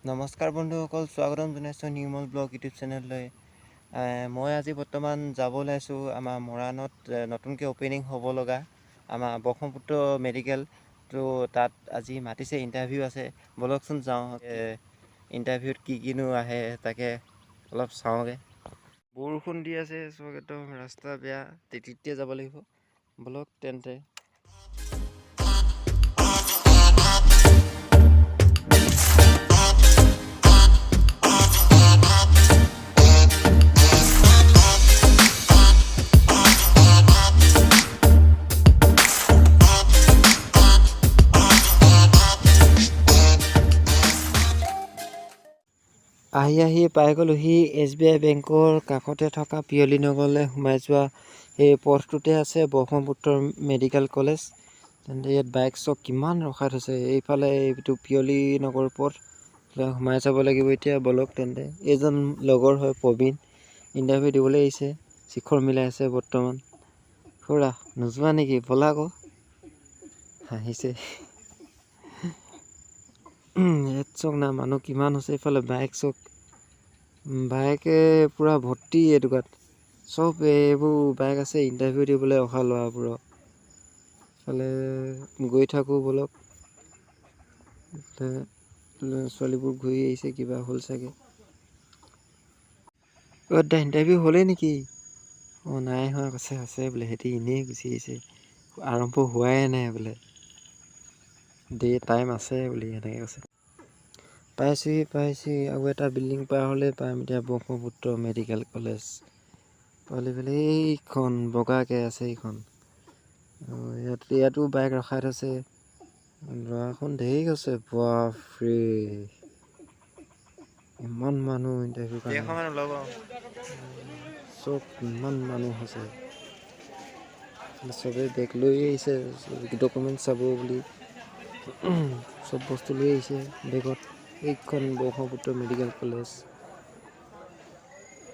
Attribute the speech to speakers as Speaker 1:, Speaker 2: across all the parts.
Speaker 1: নমস্কাৰ বন্ধুসকল, স্বাগতম জনাইছোঁ নিৰ্মল ব্লগ ইউটিউব চেনেললৈ। মই আজি বৰ্তমান যাব ওলাইছোঁ আমাৰ মৰাণত নতুনকৈ অ'পেনিং হ'ব লগা আমাৰ ব্ৰহ্মপুত্ৰ মেডিকেল। তো তাত আজি মাতিছে, ইণ্টাৰভিউ আছে। ব'লকচোন যাওঁ, ইণ্টাৰভিউত কিনো আহে তাকে অলপ চাওঁগৈ। বৰষুণ দি আছে, চব একদম ৰাস্তা বেয়া, তিতিয়ে যাব লাগিব। ব'লক তেন্তে। আহি পাই গ'লোহি SBI বেংকৰ কাষতে থকা পিয়লি নগৰলৈ সোমাই যোৱা এই পথটোতে আছে ব্ৰহ্মপুত্ৰ মেডিকেল কলেজ। তেন্তে ইয়াত বাইক চক কিমান ৰখাই থৈছে। এইফালে এইটো পিয়লি নগৰ পথ সোমাই যাব লাগিব এতিয়া। বলক তেন্তে। এইজন লগৰ হয় প্ৰবীণ, ইণ্টাৰভিউ দিবলৈ আহিছে, শিখৰ মিলাই আছে বৰ্তমান। খুৰা নোযোৱা নেকি? ব'লা আকৌ। হাঁহিছে। ইয়াত চক না মানুহ কিমান হৈছে। এইফালে বাইক চক, বাইকে পূৰা ভৰ্তি এটুকুৰাত। চব এইবোৰ বাইক আছে ইণ্টাৰভিউ দিবলৈ অহা ল'ৰাবোৰৰ। এইফালে গৈ থাকোঁ ব'লক। ছোৱালীবোৰ ঘূৰি আহিছে, কিবা হ'ল চাগে। দা ইণ্টাৰভিউ হ'লেই নেকি? অঁ নাই হোৱা কৈছে, আছে বোলে। সিহঁতি এনেই গুচি আহিছে, আৰম্ভ হোৱাই নাই বোলে, টাইম আছে বুলি এনেকৈ কৈছে। পাইছোহি আৰু এটা বিল্ডিং পাৰ হ'লে পাম এতিয়া ব্ৰহ্মপুত্ৰ মেডিকেল কলেজ। পালি এইখন বগাকৈ আছে এইখন। ইয়াতো বাইক ৰখাই থৈছে। ল'ৰাখন ধেৰ গৈছে, বাপৰে ইমান মানুহ ইণ্টাৰভিউ কাৰণে। চব ইমান মানুহ হৈছে। চবেই বেগ লৈ আহিছে, ডকুমেণ্ট চাব বুলি চব বস্তু লৈ আহিছে বেগত। এইখন ব্ৰহ্মপুত্ৰ মেডিকেল কলেজ,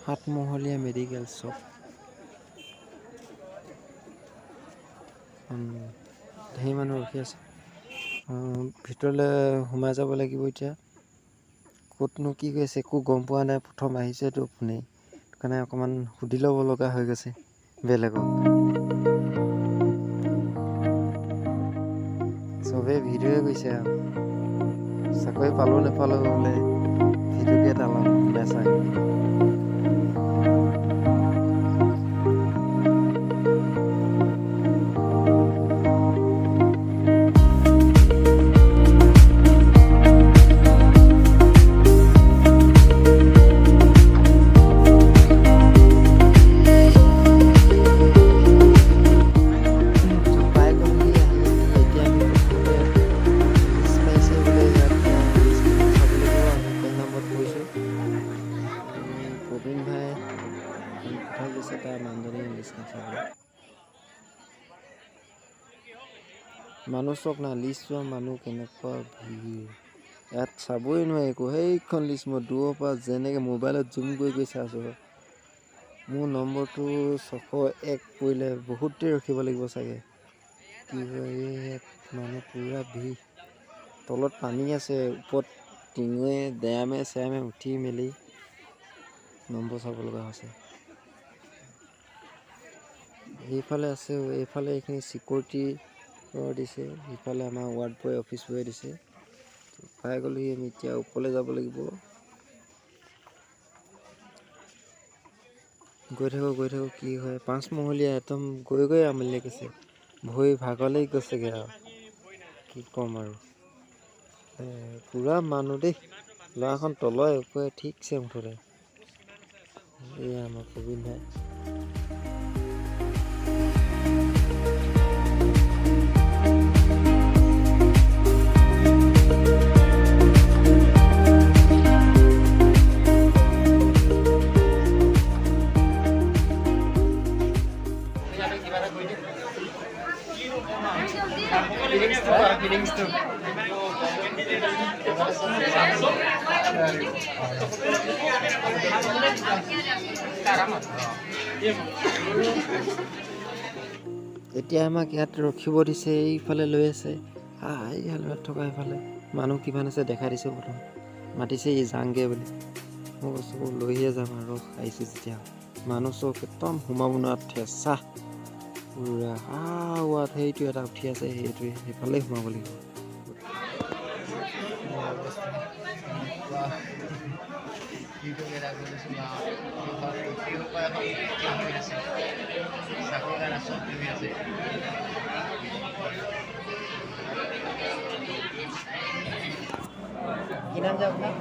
Speaker 1: 7মহলীয়া মেডিকেল। চব ধেৰ মানুহ ৰখি আছে। ভিতৰলৈ সোমাই যাব লাগিব এতিয়া। ক'তনো কি কৈছে একো গম পোৱা নাই, প্ৰথম আহিছেতো আপুনি, সেইটো কাৰণে অকণমান সুধি ল'ব লগা হৈ গৈছে বেলেগক। চবেই ভিডিঅ'য়ে গৈছে আৰু চাকৰি পালোঁ নাপালোঁ বোলে ভিডিঅ'কে এটা ল'ম নেচাই। মানুহ চক না, লিষ্ট চোৱা মানুহ কেনেকুৱা ভিৰ। ইয়াত চাবই নোৱাৰি একো। সেইখন লিষ্ট মই দূৰৰ পৰা যেনেকৈ মোবাইলত জুম কৰি চাইছোঁ। মোৰ নম্বৰটো 601 পৰিলে বহুত দেৰি ৰখিব লাগিব চাগে। কি হয় ইয়াত মানুহ পূৰা ভিৰ। তলত পানী আছে, ওপৰত টিঙে ডেৰামে চেৰামে উঠি মেলি নম্বৰ চাব লগা হৈছে। এইফালে আছে, এইফালে এইখিনি চিকিউৰিটি দিছে, ইফালে আমাৰ ৱাৰ্ড বয় অফিচ বয়ে দিছে। পাই গ'লোহি আমি এতিয়া ওপৰলৈ যাব লাগিব। গৈ থাকোঁ কি হয়। 5মহলীয়া একদম গৈ আমনি লাগিছে, ভৰি ভাগলৈ গৈছেগৈ আৰু কি ক'ম আৰু। পূৰা মানুহ দেই। ল'ৰাখন তলৰে ওপৰে ঠিকছে মুঠতে। এয়া আমাৰ প্ৰবীণ ভাই। এতিয়া আমাক ইয়াত ৰখিব দিছে, এইফালে লৈ আছে। এইফালে থকা এইফালে মানুহ কিমান আছে দেখাই দিছে প্ৰথম। মাতিছে ই যাংগে বুলি। মই কৈছোঁ লৈহে যাম আৰু আহিছোঁ যেতিয়া। মানুহ চব একদম সোমাব নোৱাৰা ঠেঁচা পুৰা আৱাত সেইটো এটা উঠি আছে, সেইটোৱে সেইফালে সোমাব লাগিব। কি নাম যে আপোনাৰ?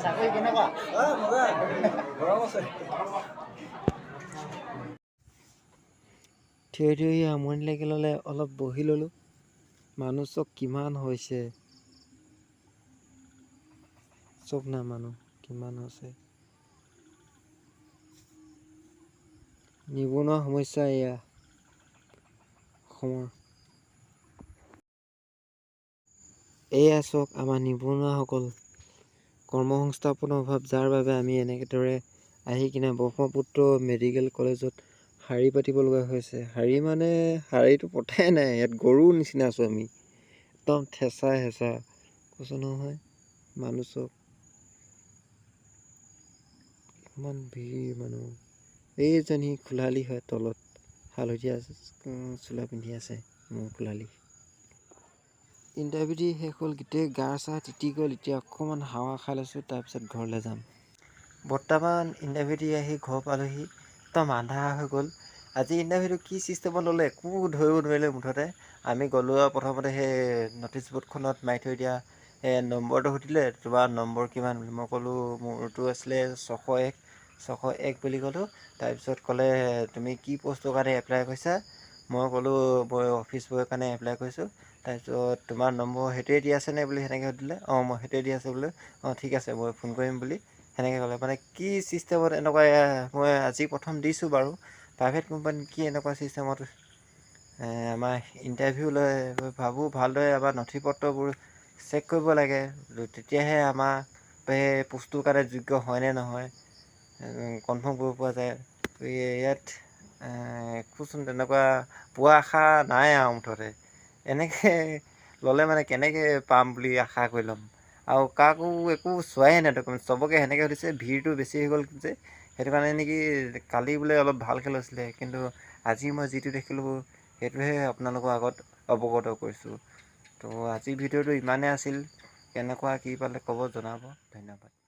Speaker 1: চাকৰি কেনেকুৱা? গৰম আছে। থিয় থিয় আমনি লাগি ল'লে অলপ বহি ল'লোঁ। মানুহ চব কিমান হৈছে, চব না মানুহ কিমান হৈছে। নিবনুৱা সমস্যা এয়া অসমৰ। এয়া চাওক আমাৰ নিবনুৱাসকল, কৰ্মসংস্থাপনৰ অভাৱ, যাৰ বাবে আমি এনেদৰে আহি কিনে ব্ৰহ্মপুত্ৰ মেডিকেল কলেজত শাৰী পাতিব লগা হৈছে। শাৰী মানে শাৰীটো পতাই নাই, ইয়াত গৰুৰ নিচিনা আছোঁ আমি, একদম ঠেঁচা হেঁচা কৈছোঁ নহয়। মানুহ চব ইমান ভিৰ মানুহ। এইজনী খোলালি হয় তলত হালধীয়া চোলা পিন্ধি আছে, মোৰ খোলালি। ইণ্টাৰভিউ দি শেষ হ'ল, গোটেই গা চা তিতি গ'ল। এতিয়া অকণমান হাৱা খাই লৈছোঁ, তাৰপিছত ঘৰলৈ যাম। বৰ্তমান ইণ্টাৰভিউ দি আহি ঘৰ পালোহি, একদম আন্ধাৰ হৈ গ'ল। আজি ইণ্টাৰভিউটো কি ছিষ্টেমত ল'লে একো ধৰিব নোৱাৰিলে। মুঠতে আমি গ'লোঁ আৰু প্ৰথমতে সেই ন'টিছ ব'ৰ্ডখনত মাৰি থৈ দিয়া সেই নম্বৰটো সুধিলে, তোমাৰ নম্বৰ কিমান বুলি। মই ক'লোঁ মোৰতো আছিলে 601 বুলি ক'লোঁ। তাৰপিছত ক'লে তুমি কি পষ্টৰ কাৰণে এপ্লাই কৰিছা। মই ক'লোঁ মই অফিচ বয়ৰ কাৰণে এপ্লাই কৰিছোঁ। তাৰপিছত তোমাৰ নম্বৰ সেইটোৱে দি আছেনে বুলি সেনেকৈ সুধিলে। অঁ মই সেইটোৱে দি আছে বোলে। অঁ ঠিক আছে মই ফোন কৰিম বুলি সেনেকৈ ক'লে। মানে কি ছিষ্টেমত এনেকুৱা, মই আজি প্ৰথম দিছোঁ বাৰু, প্ৰাইভেট কোম্পানীত কি এনেকুৱা ছিষ্টেমত আমাৰ ইণ্টাৰভিউ লয়। ভাবোঁ ভালদৰে আমাৰ নথি পত্ৰবোৰ চেক কৰিব লাগে, তেতিয়াহে আমাৰ সেই পোষ্টটোৰ কাৰণে যোগ্য হয়নে নহয় কনফাৰ্ম কৰিব পৰা যায়। ইয়াত একোচোন তেনেকুৱা পোৱা আশা নাই আৰু। মুঠতে এনেকৈ ল'লে মানে কেনেকৈ পাম বুলি আশা কৰি ল'ম। আৰু কাকো একো চোৱাই নাই ডকুমেণ্টছ, চবকে সেনেকৈ সুধিছে। ভিৰটো বেছি হৈ গ'ল যে, সেইটো কাৰণে নেকি। কালি বোলে অলপ ভালকৈ লৈছিলে, কিন্তু আজি মই যিটো দেখিলোঁ সেইটোহে আপোনালোকৰ আগত অৱগত কৰিছোঁ। তো আজিৰ ভিডিঅ'টো ইমানেই আছিল। কেনেকুৱা কি পালে ক'ব, জনাব। ধন্যবাদ।